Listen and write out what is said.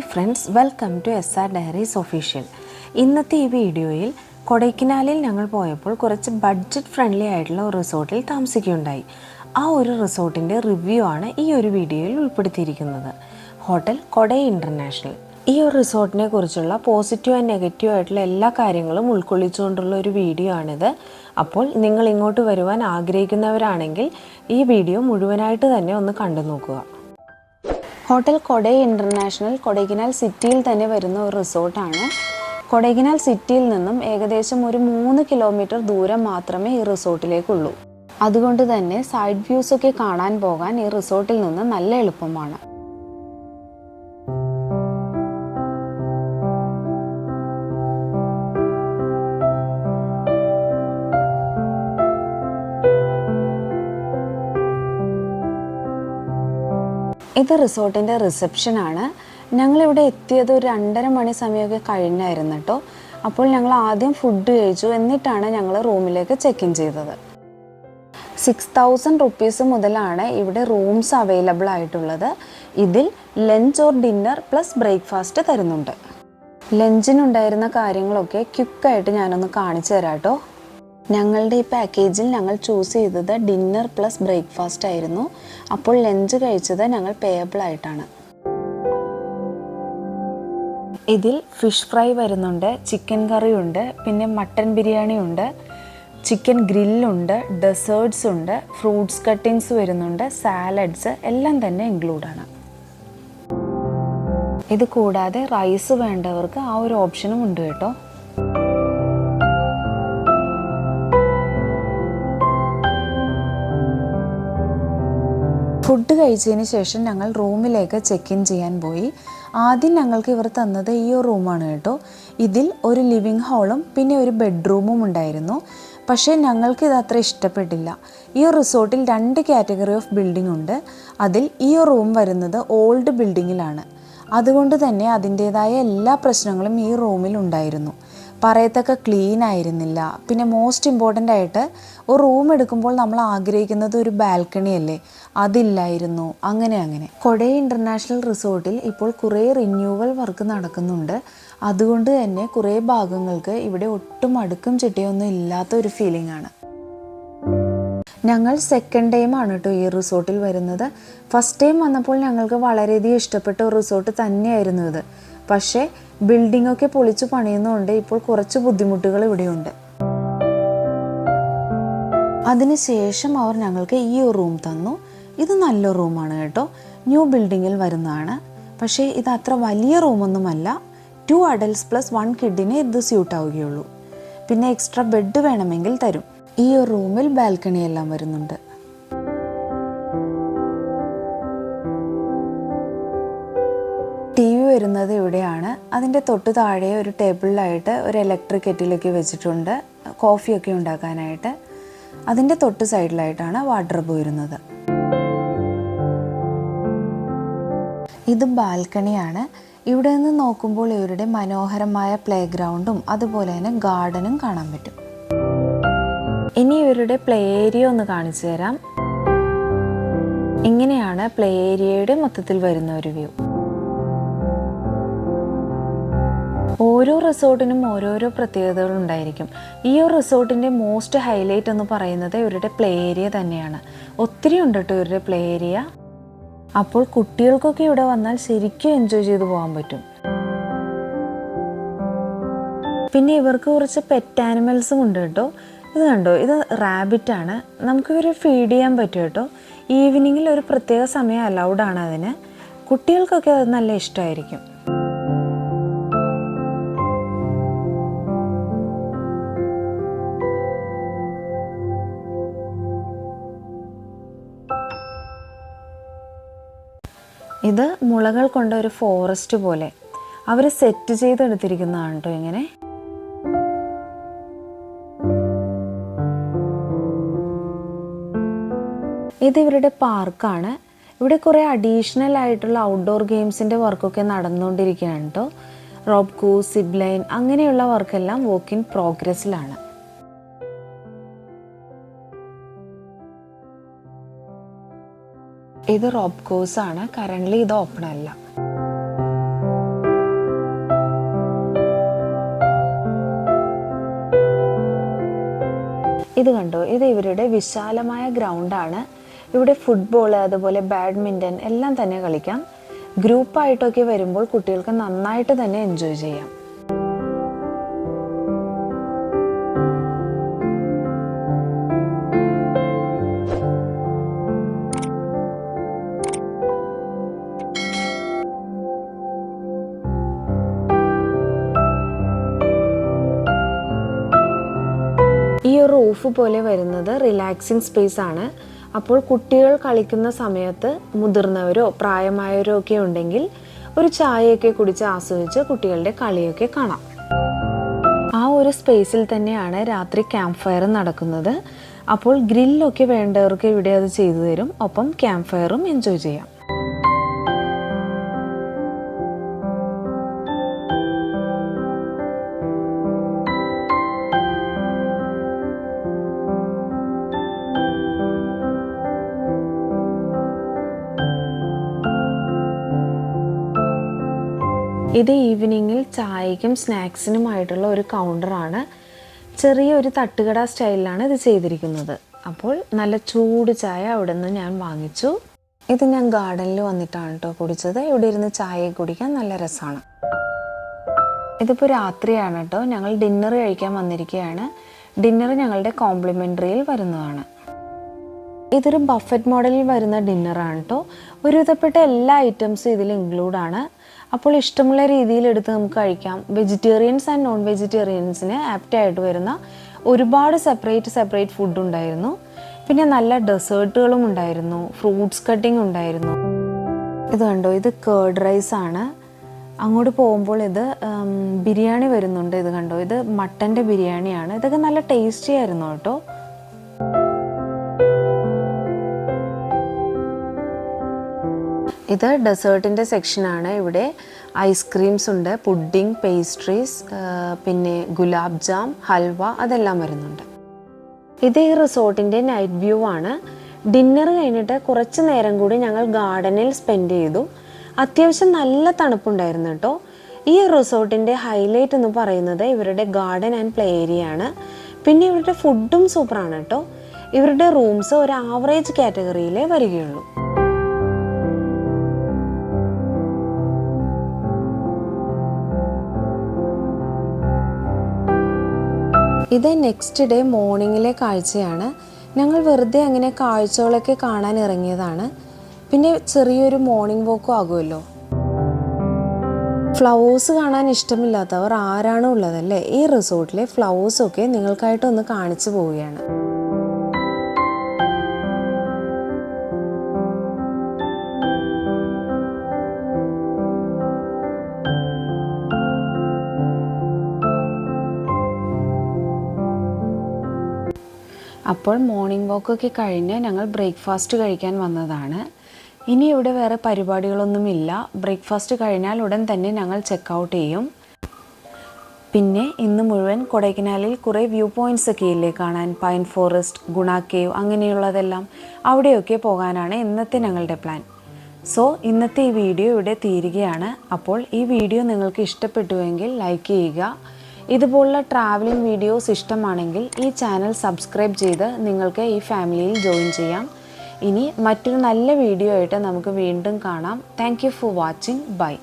Hi friends, welcome to SR diaries official. ഇന്നത്തെ ഈ വീഡിയോയിൽ കൊടൈക്കനാലിൽ ഞങ്ങൾ പോയപ്പോൾ കുറച്ച് ബഡ്ജറ്റ് ഫ്രണ്ട്ലി ആയിട്ടുള്ള ഒരു റിസോർട്ടിൽ താമസിക്കുകയുണ്ടായി. ആ ഒരു റിസോർട്ടിൻ്റെ റിവ്യൂ ആണ് ഈ ഒരു വീഡിയോയിൽ ഉൾപ്പെടുത്തിയിരിക്കുന്നത്. Hotel Kodai international. ഈ ഒരു റിസോർട്ടിനെ കുറിച്ചുള്ള പോസിറ്റീവ് ആൻഡ് നെഗറ്റീവ് ആയിട്ടുള്ള എല്ലാ കാര്യങ്ങളും ഉൾക്കൊള്ളിച്ചുകൊണ്ടുള്ള ഒരു വീഡിയോ ആണിത്. അപ്പോൾ നിങ്ങൾ ഇങ്ങോട്ട് വരുവാൻ ആഗ്രഹിക്കുന്നവരാണെങ്കിൽ ഈ വീഡിയോ മുഴുവനായിട്ട് തന്നെ ഒന്ന് കണ്ടു നോക്കുക. ഹോട്ടൽ കൊടൈ ഇൻ്റർനാഷണൽ കൊടൈക്കനാൽ സിറ്റിയിൽ തന്നെ വരുന്ന ഒരു റിസോർട്ടാണ്. കൊടൈക്കനാൽ സിറ്റിയിൽ നിന്നും ഏകദേശം ഒരു 3 കിലോമീറ്റർ ദൂരം മാത്രമേ ഈ റിസോർട്ടിലേക്കുള്ളൂ. അതുകൊണ്ട് തന്നെ സൈഡ് വ്യൂസൊക്കെ കാണാൻ പോകാൻ ഈ റിസോർട്ടിൽ നിന്ന് നല്ല എളുപ്പമാണ്. ഇത് റിസോർട്ടിൻ്റെ റിസപ്ഷനാണ്. ഞങ്ങളിവിടെ എത്തിയത് ഒരു 2:30 മണി സമയമൊക്കെ കഴിഞ്ഞായിരുന്നു കേട്ടോ. അപ്പോൾ ഞങ്ങൾ ആദ്യം ഫുഡ് കഴിച്ചു, എന്നിട്ടാണ് ഞങ്ങൾ റൂമിലേക്ക് ചെക്ക് ഇൻ ചെയ്തത്. 6000 റുപ്പീസ് മുതലാണ് ഇവിടെ റൂംസ് അവൈലബിൾ ആയിട്ടുള്ളത്. ഇതിൽ lunch or dinner plus breakfast തരുന്നുണ്ട്. ലഞ്ചിനുണ്ടായിരുന്ന കാര്യങ്ങളൊക്കെ ക്വിക്കായിട്ട് ഞാനൊന്ന് കാണിച്ചു തരാം കേട്ടോ. ഞങ്ങളുടെ ഈ പാക്കേജിൽ ഞങ്ങൾ ചൂസ് ചെയ്തത് ഡിന്നർ പ്ലസ് ബ്രേക്ക്ഫാസ്റ്റ് ആയിരുന്നു. അപ്പോൾ ലഞ്ച് കഴിച്ചത് ഞങ്ങൾ പേയബിൾ ആയിട്ടാണ്. ഇതിൽ ഫിഷ് ഫ്രൈ വരുന്നുണ്ട്, ചിക്കൻ കറി ഉണ്ട്, പിന്നെ മട്ടൻ ബിരിയാണി ഉണ്ട്, ചിക്കൻ ഗ്രില്ലുണ്ട്, ഡെസേർട്സ് ഉണ്ട്, ഫ്രൂട്ട്സ് കട്ടിങ്സ് വരുന്നുണ്ട്, സാലഡ്സ് എല്ലാം തന്നെ ഇൻക്ലൂഡാണ്. ഇത് കൂടാതെ റൈസ് വേണ്ടവർക്ക് ആ ഒരു ഓപ്ഷനും ഉണ്ട് കേട്ടോ. ഫുഡ് കഴിച്ചതിന് ശേഷം ഞങ്ങൾ റൂമിലേക്ക് ചെക്ക് ഇൻ ചെയ്യാൻ പോയി. ആദ്യം ഞങ്ങൾക്ക് ഇവർ തന്നത് ഈ ഒരു റൂമാണ് കേട്ടോ. ഇതിൽ ഒരു ലിവിങ് ഹാളും പിന്നെ ഒരു ബെഡ്റൂമും ഉണ്ടായിരുന്നു. പക്ഷേ ഞങ്ങൾക്ക് ഇത് അത്ര ഇഷ്ടപ്പെട്ടില്ല. ഈ ഒരു റിസോർട്ടിൽ 2 കാറ്റഗറി ഓഫ് ബിൽഡിംഗ് ഉണ്ട്. അതിൽ ഈ ഒരു റൂം വരുന്നത് ഓൾഡ് ബിൽഡിങ്ങിലാണ്. അതുകൊണ്ട് തന്നെ അതിൻ്റേതായ എല്ലാ പ്രശ്നങ്ങളും ഈ റൂമിൽ ഉണ്ടായിരുന്നു. പറയത്തക്ക ക്ലീൻ ആയിരുന്നില്ല. പിന്നെ മോസ്റ്റ് ഇമ്പോർട്ടൻ്റ് ആയിട്ട് ഒരു റൂം എടുക്കുമ്പോൾ നമ്മൾ ആഗ്രഹിക്കുന്നത് ഒരു ബാൽക്കണി അല്ലേ, അതില്ലായിരുന്നു. അങ്ങനെ കൊടൈ ഇൻ്റർനാഷണൽ റിസോർട്ടിൽ ഇപ്പോൾ കുറേ റിന്യൂവൽ വർക്ക് നടക്കുന്നുണ്ട്. അതുകൊണ്ട് തന്നെ കുറേ ഭാഗങ്ങൾക്ക് ഇവിടെ ഒട്ടും അടുക്കും ചിട്ടയൊന്നും ഇല്ലാത്ത ഒരു ഫീലിംഗ് ആണ്. ഞങ്ങൾ സെക്കൻഡ് ടൈം ആണ് കേട്ടോ ഈ റിസോർട്ടിൽ വരുന്നത്. ഫസ്റ്റ് ടൈം വന്നപ്പോൾ ഞങ്ങൾക്ക് വളരെയധികം ഇഷ്ടപ്പെട്ട ഒരു റിസോർട്ട് തന്നെയായിരുന്നു ഇത്. പക്ഷേ ബിൽഡിംഗ് ഒക്കെ പൊളിച്ചു പണിയുന്നതുകൊണ്ട് ഇപ്പോൾ കുറച്ച് ബുദ്ധിമുട്ടുകൾ ഇവിടെയുണ്ട്. അതിനുശേഷം അവർ ഞങ്ങൾക്ക് ഈ ഒരു റൂം തന്നു. ഇത് നല്ല റൂമാണ് കേട്ടോ. ന്യൂ ബിൽഡിങ്ങിൽ വരുന്നതാണ്. പക്ഷേ ഇത് അത്ര വലിയ റൂമൊന്നുമല്ല. 2 adults പ്ലസ് 1 കിഡിനെ ഇത് സ്യൂട്ട് ആവുകയുള്ളൂ. പിന്നെ എക്സ്ട്രാ ബെഡ് വേണമെങ്കിൽ തരും. ഈ ഒരു റൂമിൽ ബാൽക്കണി എല്ലാം വരുന്നുണ്ട്. TV വരുന്നത് ഇവിടെയാണ്. അതിൻ്റെ തൊട്ട് താഴെ ഒരു ടേബിളിലായിട്ട് ഒരു ഇലക്ട്രിക് കെറ്റിലൊക്കെ വെച്ചിട്ടുണ്ട്, കോഫിയൊക്കെ ഉണ്ടാക്കാനായിട്ട്. അതിൻ്റെ തൊട്ട് സൈഡിലായിട്ടാണ് വാർഡ്രോബ് വരുന്നത്. ഇത് ബാൽക്കണിയാണ്. ഇവിടെ നിന്ന് നോക്കുമ്പോൾ ഇവരുടെ മനോഹരമായ പ്ലേ ഗ്രൗണ്ടും അതുപോലെ തന്നെ ഗാർഡനും കാണാൻ പറ്റും. ഇനി ഇവരുടെ പ്ലേ ഏരിയ ഒന്ന് കാണിച്ചു തരാം. ഇങ്ങനെയാണ് പ്ലേ ഏരിയയുടെ മൊത്തത്തിൽ വരുന്ന ഒരു വ്യൂ. ഓരോ റിസോർട്ടിനും ഓരോരോ പ്രത്യേകതകൾ ഉണ്ടായിരിക്കും. ഈ ഒരു റിസോർട്ടിൻ്റെ മോസ്റ്റ് ഹൈലൈറ്റ് എന്ന് പറയുന്നത് ഇവരുടെ പ്ലേ ഏരിയ തന്നെയാണ്. ഒത്തിരി ഉണ്ട് കേട്ടോ ഇവരുടെ പ്ലേ ഏരിയ. അപ്പോൾ കുട്ടികൾക്കൊക്കെ ഇവിടെ വന്നാൽ ശരിക്കും എൻജോയ് ചെയ്ത് പോകാൻ പറ്റും. പിന്നെ ഇവർക്ക് കുറച്ച് പെറ്റ് ആനിമൽസും ഉണ്ട് കേട്ടോ. ഇത് കണ്ടോ, ഇത് റാബിറ്റാണ്. നമുക്ക് ഇവരെ ഫീഡ് ചെയ്യാൻ പറ്റും കേട്ടോ. ഈവനിങ്ങിൽ ഒരു പ്രത്യേക സമയം അലൗഡാണ് അതിന്. കുട്ടികൾക്കൊക്കെ അത് നല്ല ഇഷ്ടമായിരിക്കും. ഇത് മുളകൾ കൊണ്ട ഒരു ഫോറസ്റ്റ് പോലെ അവർ സെറ്റ് ചെയ്തെടുത്തിരിക്കുന്നതാണ് കേട്ടോ ഇങ്ങനെ. ഇത് ഇവരുടെ പാർക്കാണ്. ഇവിടെ കുറേ അഡീഷണൽ ആയിട്ടുള്ള ഔട്ട്ഡോർ ഗെയിംസിൻ്റെ വർക്കൊക്കെ നടന്നുകൊണ്ടിരിക്കുകയാണ് കേട്ടോ. റോപ്കൂ, സിബ്ലൈൻ അങ്ങനെയുള്ള വർക്കെല്ലാം വർക്ക് ഇൻ പ്രോഗ്രസ്സിലാണ്. ഇത് റോപ്കോസ് ആണ്. കറൻ്റ്ലി ഇത് ഓപ്പൺ അല്ല. ഇത് കണ്ടോ, ഇത് ഇവരുടെ വിശാലമായ ഗ്രൗണ്ടാണ്. ഇവിടെ ഫുട്ബോൾ, അതുപോലെ ബാഡ്മിൻ്റൺ എല്ലാം തന്നെ കളിക്കാം. ഗ്രൂപ്പായിട്ടൊക്കെ വരുമ്പോൾ കുട്ടികൾക്ക് നന്നായിട്ട് തന്നെ എൻജോയ് ചെയ്യാം. ഈ ഒരു റൂഫ് പോലെ വരുന്നത് റിലാക്സിങ് സ്പേസ് ആണ്. അപ്പോൾ കുട്ടികൾ കളിക്കുന്ന സമയത്ത് മുതിർന്നവരോ പ്രായമായവരോ ഒക്കെ ഉണ്ടെങ്കിൽ ഒരു ചായയൊക്കെ കുടിച്ച് ആസ്വദിച്ച് കുട്ടികളുടെ കളിയൊക്കെ കാണാം. ആ ഒരു സ്പേസിൽ തന്നെയാണ് രാത്രി ക്യാമ്പ് ഫയർ നടക്കുന്നത്. അപ്പോൾ ഗ്രില്ലൊക്കെ വേണ്ടവർക്ക് ഇവിടെ അത് ചെയ്തു തരും. ഒപ്പം ക്യാമ്പ് ഫയറും എൻജോയ് ചെയ്യാം. ഇത് ഈവനിങ്ങിൽ ചായയ്ക്കും സ്നാക്സിനുമായിട്ടുള്ള ഒരു കൗണ്ടറാണ്. ചെറിയൊരു തട്ടുകട സ്റ്റൈലിലാണ് ഇത് ചെയ്തിരിക്കുന്നത്. അപ്പോൾ നല്ല ചൂട് ചായ അവിടെ നിന്ന് ഞാൻ വാങ്ങിച്ചു. ഇത് ഞാൻ ഗാർഡനിൽ വന്നിട്ടാണ് കേട്ടോ കുടിച്ചത്. ഇവിടെ ഇരുന്ന് ചായ കുടിക്കാൻ നല്ല രസമാണ്. ഇതിപ്പോൾ രാത്രിയാണ് കേട്ടോ. ഞങ്ങൾ ഡിന്നർ കഴിക്കാൻ വന്നിരിക്കുകയാണ്. ഡിന്നർ ഞങ്ങളുടെ കോംപ്ലിമെൻ്ററിയിൽ വരുന്നതാണ്. ഇതൊരു ബഫറ്റ് മോഡലിൽ വരുന്ന ഡിന്നറാണ് കേട്ടോ. ഒരുവിധപ്പെട്ട എല്ലാ ഐറ്റംസും ഇതിൽ ഇൻക്ലൂഡാണ്. അപ്പോൾ ഇഷ്ടമുള്ള രീതിയിൽ എടുത്ത് നമുക്ക് കഴിക്കാം. വെജിറ്റേറിയൻസ് ആൻഡ് നോൺ വെജിറ്റേറിയൻസിന് ആപ്റ്റായിട്ട് വരുന്ന ഒരുപാട് സെപ്പറേറ്റ് ഫുഡ് ഉണ്ടായിരുന്നു. പിന്നെ നല്ല ഡെസേർട്ടുകളും ഉണ്ടായിരുന്നു. ഫ്രൂട്ട്സ് കട്ടിംഗ് ഉണ്ടായിരുന്നു. ഇത് കണ്ടോ, ഇത് കേർഡ് റൈസ് ആണ്. അങ്ങോട്ട് പോകുമ്പോൾ ഇത് ബിരിയാണി വരുന്നുണ്ട്. ഇത് കണ്ടോ, ഇത് മട്ടൻ്റെ ബിരിയാണിയാണ്. ഇതൊക്കെ നല്ല ടേസ്റ്റി ആയിരുന്നു കേട്ടോ. ഇത് ഡെസേർട്ടിൻ്റെ സെക്ഷനാണ്. ഇവിടെ ഐസ്ക്രീംസ് ഉണ്ട്, പുഡിംഗ്, പേസ്ട്രീസ്, പിന്നെ ഗുലാബ് ജാം, ഹൽവ അതെല്ലാം വരുന്നുണ്ട്. ഇത് ഈ റിസോർട്ടിൻ്റെ നൈറ്റ് വ്യൂ ആണ്. ഡിന്നർ കഴിഞ്ഞിട്ട് കുറച്ച് നേരം കൂടി ഞങ്ങൾ ഗാർഡനിൽ സ്പെൻഡ് ചെയ്തു. അത്യാവശ്യം നല്ല തണുപ്പുണ്ടായിരുന്നു കേട്ടോ. ഈ റിസോർട്ടിൻ്റെ ഹൈലൈറ്റ് എന്ന് പറയുന്നത് ഇവരുടെ ഗാർഡൻ ആൻഡ് പ്ലേ ഏരിയ ആണ്. പിന്നെ ഇവരുടെ ഫുഡും സൂപ്പറാണ് കേട്ടോ. ഇവരുടെ റൂംസ് ഒരു ആവറേജ് കാറ്റഗറിയിലേ വരികയുള്ളൂ. ഇത് നെക്സ്റ്റ് ഡേ മോർണിംഗിലെ കാഴ്ചയാണ്. ഞങ്ങൾ വെറുതെ അങ്ങനെ കാഴ്ചകളൊക്കെ കാണാൻ ഇറങ്ങിയതാണ്. പിന്നെ ചെറിയൊരു മോർണിംഗ് വാക്കും ആകുമല്ലോ. ഫ്ലവേഴ്സ് കാണാൻ ഇഷ്ടമില്ലാത്തവർ ആരാണ് ഉള്ളതല്ലേ? ഈ റിസോർട്ടിലെ ഫ്ലവേഴ്സൊക്കെ നിങ്ങൾക്കായിട്ടൊന്ന് കാണിച്ചു പോവുകയാണ്. അപ്പോൾ മോർണിംഗ് വാക്കൊക്കെ കഴിഞ്ഞ് ഞങ്ങൾ ബ്രേക്ക്ഫാസ്റ്റ് കഴിക്കാൻ വന്നതാണ്. ഇനി ഇവിടെ വേറെ പരിപാടികളൊന്നുമില്ല. ബ്രേക്ക്ഫാസ്റ്റ് കഴിഞ്ഞാൽ ഉടൻ തന്നെ ഞങ്ങൾ ചെക്കൗട്ട് ചെയ്യും. പിന്നെ ഇന്ന് മുഴുവൻ കൊടൈക്കനാലിൽ കുറേ വ്യൂ പോയിൻറ്റ്സ് ഒക്കെ ഇല്ലേ കാണാൻ, പൈൻ ഫോറസ്റ്റ്, ഗുണ കേവ് അങ്ങനെയുള്ളതെല്ലാം, അവിടെയൊക്കെ പോകാനാണ് ഇന്നത്തെ ഞങ്ങളുടെ പ്ലാൻ. സോ ഇന്നത്തെ ഈ വീഡിയോ ഇവിടെ തീരുകയാണ്. അപ്പോൾ ഈ വീഡിയോ നിങ്ങൾക്ക് ഇഷ്ടപ്പെട്ടുവെങ്കിൽ ലൈക്ക് ചെയ്യുക. ഇതുപോലുള്ള ട്രാവലിംഗ് വീഡിയോസ് ഇഷ്ടമാണെങ്കിൽ ഈ ചാനൽ സബ്സ്ക്രൈബ് ചെയ്ത് നിങ്ങൾക്ക് ഈ ഫാമിലിയിൽ ജോയിൻ ചെയ്യാം. ഇനി മറ്റൊരു നല്ല വീഡിയോ ആയിട്ട് നമുക്ക് വീണ്ടും കാണാം. Thank you for watching. By.